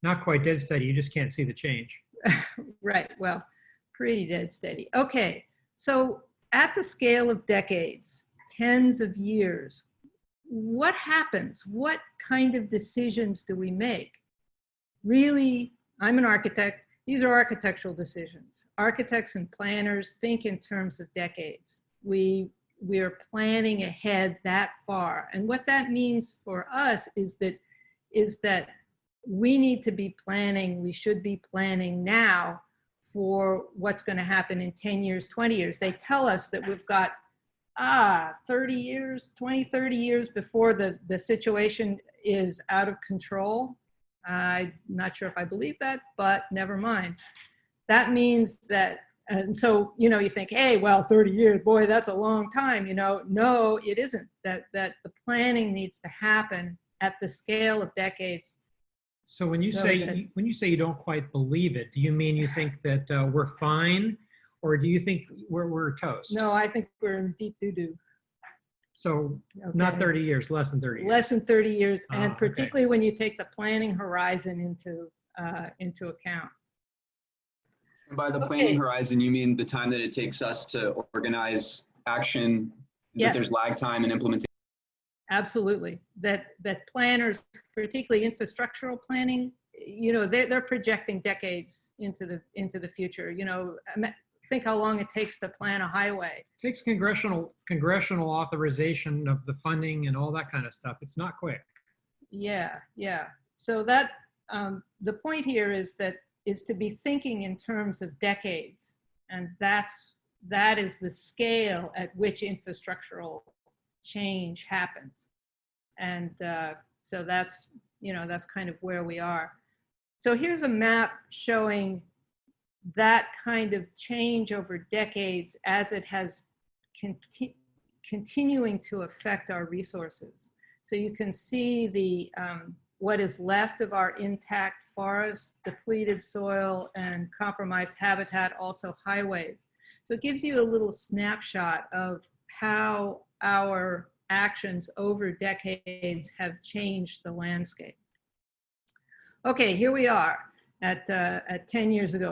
Not quite dead steady. You just can't see the change. Right, well, pretty dead steady. Okay, so at the scale of decades, tens of years, what happens? What kind of decisions do we make? Really, I'm an architect. These are architectural decisions. Architects and planners think in terms of decades. We are planning ahead that far. And what that means for us is that we need to be planning, we should be planning now for what's going to happen in 10 years, 20 years. They tell us that we've got 30 years, 20, 30 years before the situation is out of control. I'm not sure if I believe that, but never mind. That means that, and so, you know, you think, hey, well, 30 years, boy, that's a long time. You know, no, it isn't. That the planning needs to happen at the scale of decades. So when you say you don't quite believe it, do you mean you think that we're fine, or do you think we're toast? No, I think we're in deep doo-doo. So not 30 years, less than 30 years. Less than 30 years, and okay. particularly when you take the planning horizon into account. And by the planning horizon, you mean the time that it takes us to organize action, that there's lag time and implementation? Absolutely. That planners, particularly infrastructural planning, you know, they're projecting decades into the future. You know, think how long it takes to plan a highway. It takes congressional authorization of the funding and all that kind of stuff. It's not quick. Yeah. So that the point here is to be thinking in terms of decades, and that is the scale at which infrastructural change happens. And so that's kind of where we are. So here's a map showing that kind of change over decades as it has continuing to affect our resources. So you can see the what is left of our intact forests, depleted soil, and compromised habitat, also highways. So it gives you a little snapshot of how our actions over decades have changed the landscape. Okay, here we are at 10 years ago.